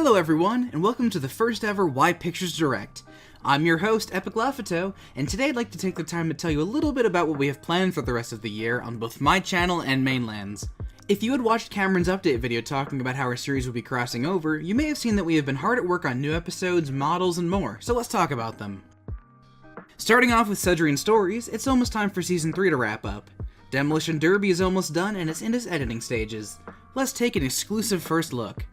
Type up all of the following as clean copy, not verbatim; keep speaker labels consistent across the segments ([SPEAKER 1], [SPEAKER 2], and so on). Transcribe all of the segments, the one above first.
[SPEAKER 1] Hello everyone, and welcome to the first ever Why Pictures Direct. I'm your host, EpicLafiteau, and today I'd like to take the time to tell you a little bit about what we have planned for the rest of the year on both my channel and Mainland's. If you had watched Cameron's update video talking about how our series will be crossing over, you may have seen that we have been hard at work on new episodes, models, and more, so let's talk about them. Starting off with Cedrian Stories, it's almost time for Season 3 to wrap up. Demolition Derby is almost done and it's in its editing stages. Let's take an exclusive first look.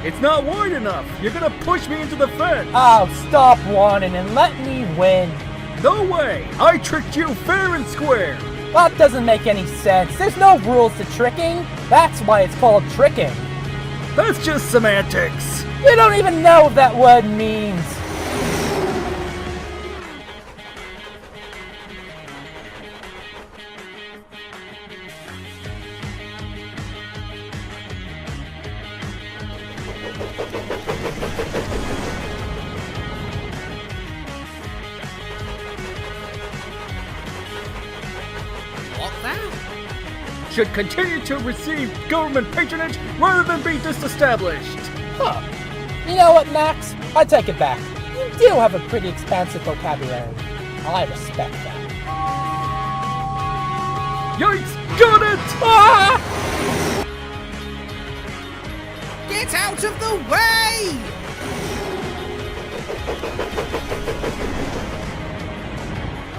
[SPEAKER 2] It's not wide enough! You're gonna push me into the fence!
[SPEAKER 3] Oh, stop whining and let me win!
[SPEAKER 2] No way! I tricked you fair and square!
[SPEAKER 3] That doesn't make any sense. There's no rules to tricking. That's why it's called tricking.
[SPEAKER 2] That's just semantics!
[SPEAKER 3] You don't even know what that word means.
[SPEAKER 2] Should continue to receive government patronage rather than be disestablished.
[SPEAKER 3] Huh. You know what, Max? I take it back. You do have a pretty expansive vocabulary. I respect that.
[SPEAKER 2] Yikes! Got it!
[SPEAKER 3] Ah!
[SPEAKER 4] Get out of the way!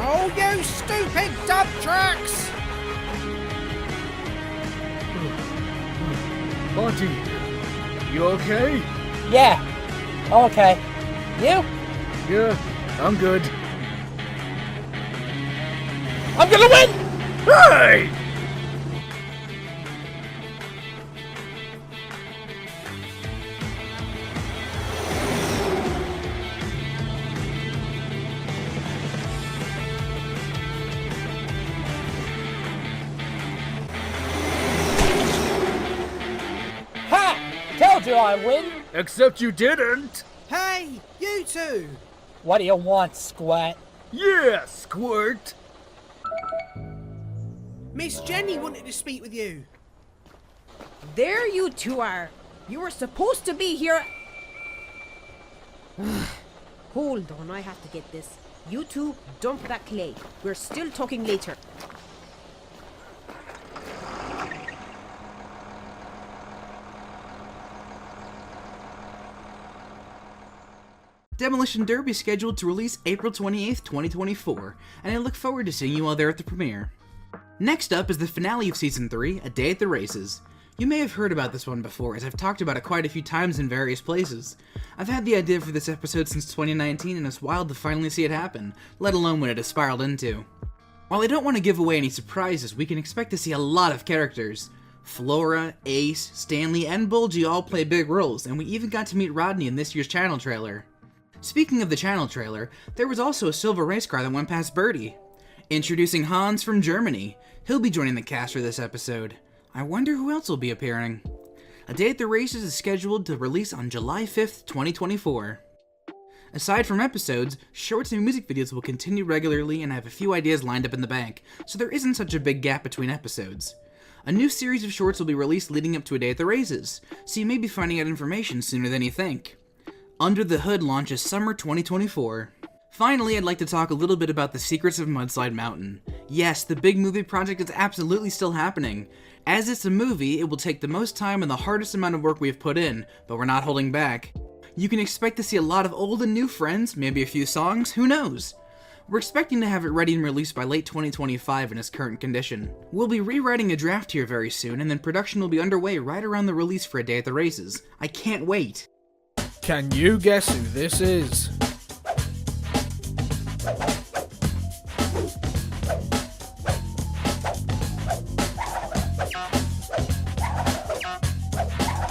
[SPEAKER 4] Oh, you stupid dump trucks!
[SPEAKER 2] Monty, you okay?
[SPEAKER 3] Yeah. Okay. You?
[SPEAKER 2] Yeah, I'm good.
[SPEAKER 3] I'm gonna win!
[SPEAKER 2] Hey!
[SPEAKER 3] Told you I win!
[SPEAKER 2] Except you didn't!
[SPEAKER 4] Hey, you two!
[SPEAKER 3] What do you want, Squirt?
[SPEAKER 2] Yeah, Squirt!
[SPEAKER 4] Miss Jenny wanted to speak with you.
[SPEAKER 5] There you two are. You were supposed to be here. Hold on, I have to get this. You two, dump that clay. We're still talking later.
[SPEAKER 1] Demolition Derby is scheduled to release April 28th, 2024, and I look forward to seeing you all there at the premiere. Next up is the finale of Season 3, A Day at the Races. You may have heard about this one before, as I've talked about it quite a few times in various places. I've had the idea for this episode since 2019, and it's wild to finally see it happen, let alone when it has spiraled into. While I don't want to give away any surprises, we can expect to see a lot of characters. Flora, Ace, Stanley, and Bulgy all play big roles, and we even got to meet Rodney in this year's channel trailer. Speaking of the channel trailer, there was also a silver race car that went past Birdie. Introducing Hans from Germany. He'll be joining the cast for this episode. I wonder who else will be appearing. A Day at the Races is scheduled to release on July 5th, 2024. Aside from episodes, shorts and music videos will continue regularly, and I have a few ideas lined up in the bank, so there isn't such a big gap between episodes. A new series of shorts will be released leading up to A Day at the Races, so you may be finding out information sooner than you think. Under the Hood launches summer 2024. Finally, I'd like to talk a little bit about The Secrets of Mudslide Mountain. Yes, the big movie project is absolutely still happening. As it's a movie, it will take the most time and the hardest amount of work we have put in, but we're not holding back. You can expect to see a lot of old and new friends, maybe a few songs, who knows? We're expecting to have it ready and released by late 2025 in its current condition. We'll be rewriting a draft here very soon, and then production will be underway right around the release for A Day at the Races. I can't wait!
[SPEAKER 2] Can you guess who this is?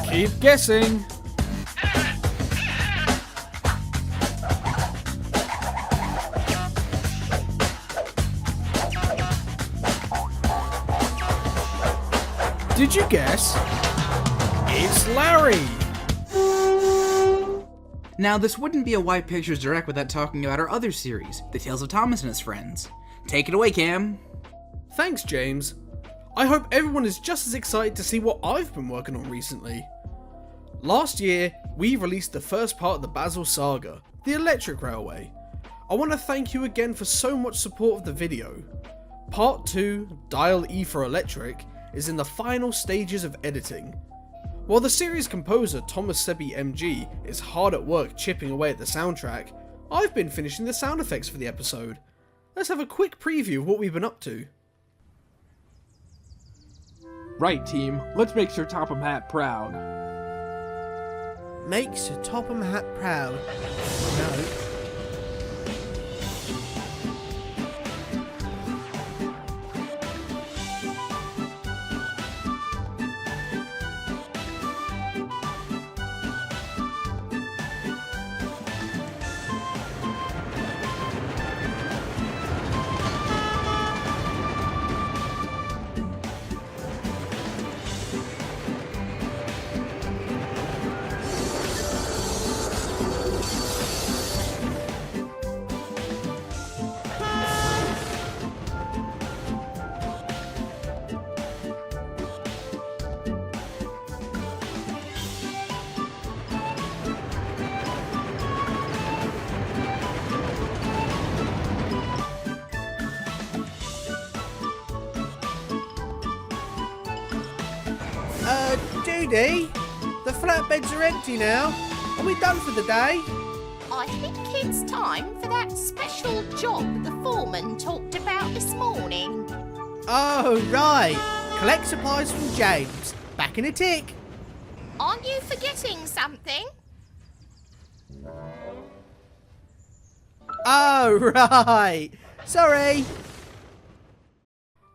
[SPEAKER 2] Keep guessing. Did you guess? It's Larry!
[SPEAKER 1] Now, this wouldn't be a Why Pictures Direct without talking about our other series, The Tales of Thomas and His Friends. Take it away, Cam!
[SPEAKER 2] Thanks, James.
[SPEAKER 6] I hope everyone is just as excited to see what I've been working on recently. Last year, we released the first part of the Basil saga, the Electric Railway. I want to thank you again for so much support of the video. Part 2, Dial E for Electric, is in the final stages of editing. While the series composer Thomas Sebi MG is hard at work chipping away at the soundtrack, I've been finishing the sound effects for the episode. Let's have a quick preview of what we've been up to.
[SPEAKER 2] Right, team. Let's make Sir Topham Hatt proud.
[SPEAKER 4] Make Sir Topham Hatt proud. No. Judy, the flatbeds are empty now. Are we done for the day?
[SPEAKER 7] I think it's time for that special job the foreman talked about this morning.
[SPEAKER 4] Oh, right. Collect supplies from James. Back in a tick.
[SPEAKER 7] Aren't you forgetting something?
[SPEAKER 4] Oh, right. Sorry.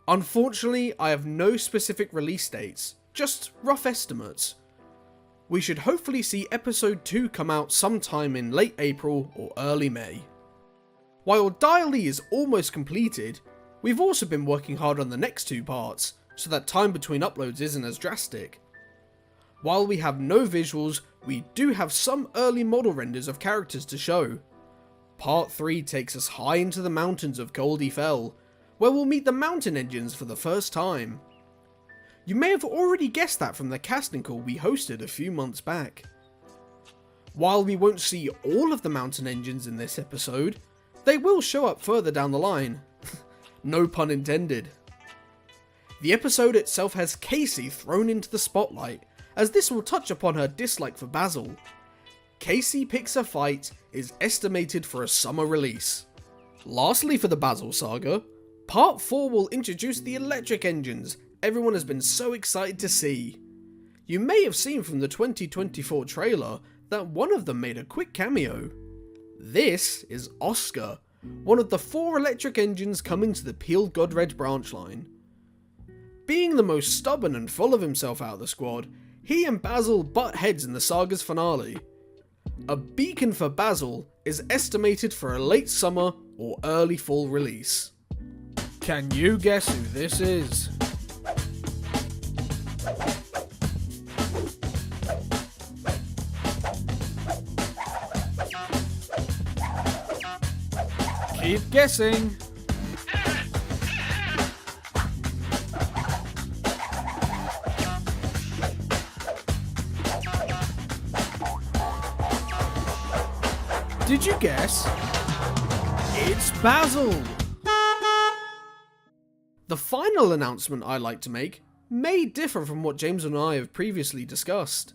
[SPEAKER 6] Unfortunately, I have no specific release dates, just rough estimates. We should hopefully see episode 2 come out sometime in late April or early May. While Dial E is almost completed, we've also been working hard on the next 2 parts, so that time between uploads isn't as drastic. While we have no visuals, we do have some early model renders of characters to show. Part 3 takes us high into the mountains of Goldie Fell, where we'll meet the mountain engines for the first time. You may have already guessed that from the casting call we hosted a few months back. While we won't see all of the mountain engines in this episode, they will show up further down the line. No pun intended. The episode itself has Casey thrown into the spotlight, as this will touch upon her dislike for Basil. Casey Picks a Fight is estimated for a summer release. Lastly, for the Basil saga, Part 4 will introduce the electric engines everyone has been so excited to see. You may have seen from the 2024 trailer that one of them made a quick cameo. This is Oscar, one of the 4 electric engines coming to the Peeled Godred branch line. Being the most stubborn and full of himself out of the squad, he and Basil butt heads in the saga's finale. A beacon for Basil is estimated for a late summer or early fall release.
[SPEAKER 2] Can you guess who this is? Keep guessing. Did you guess? It's Basil!
[SPEAKER 6] The final announcement I'd like to make may differ from what James and I have previously discussed.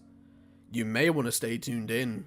[SPEAKER 6] You may want to stay tuned in.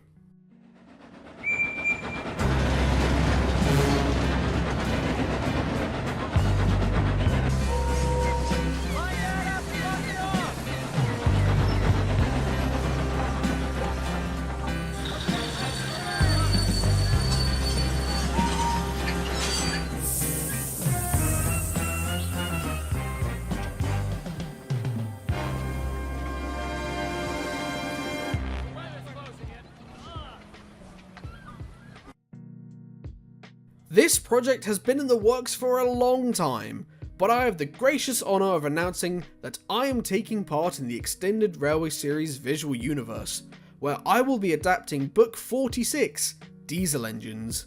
[SPEAKER 6] This project has been in the works for a long time, but I have the gracious honour of announcing that I am taking part in the Extended Railway Series visual universe, where I will be adapting Book 46, Diesel Engines.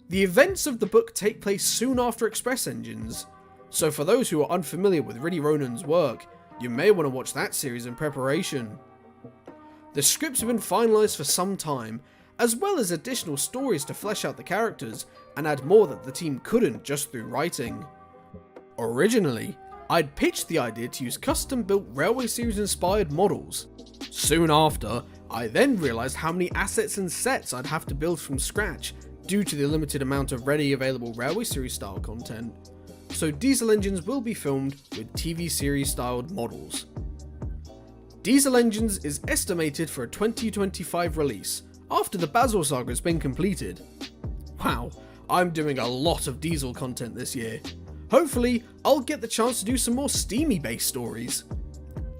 [SPEAKER 6] The events of the book take place soon after Express Engines, so for those who are unfamiliar with Riddy Ronan's work, you may want to watch that series in preparation. The scripts have been finalised for some time, as well as additional stories to flesh out the characters and add more that the team couldn't just through writing. Originally, I'd pitched the idea to use custom-built Railway Series inspired models. Soon after, I then realised how many assets and sets I'd have to build from scratch due to the limited amount of ready available Railway Series style content, so diesel engines will be filmed with TV series styled models. Diesel Engines is estimated for a 2025 release, after the Basil saga has been completed. Wow, I'm doing a lot of diesel content this year. Hopefully, I'll get the chance to do some more steamy based stories.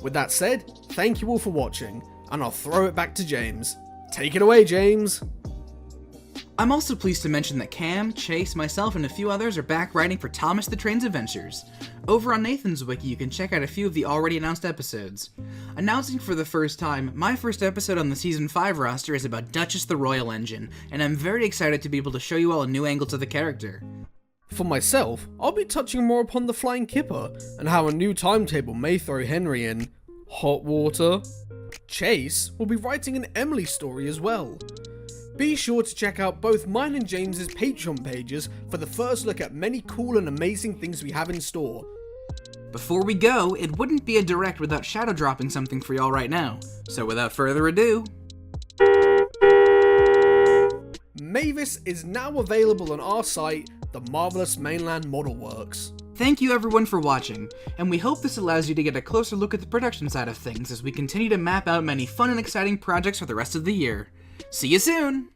[SPEAKER 6] With that said, thank you all for watching, and I'll throw it back to James. Take it away, James!
[SPEAKER 1] I'm also pleased to mention that Cam, Chase, myself, and a few others are back writing for Thomas the Train's Adventures. Over on Nathan's wiki, you can check out a few of the already announced episodes. Announcing for the first time, my first episode on the Season 5 roster is about Duchess the Royal Engine, and I'm very excited to be able to show you all a new angle to the character.
[SPEAKER 6] For myself, I'll be touching more upon the Flying Kipper, and how a new timetable may throw Henry in hot water. Chase will be writing an Emily story as well. Be sure to check out both mine and James's Patreon pages for the first look at many cool and amazing things we have in store.
[SPEAKER 1] Before we go, it wouldn't be a direct without shadow dropping something for y'all right now. So without further ado...
[SPEAKER 6] Mavis is now available on our site, the Marvelous Mainland Model Works.
[SPEAKER 1] Thank you everyone for watching, and we hope this allows you to get a closer look at the production side of things as we continue to map out many fun and exciting projects for the rest of the year. See you soon!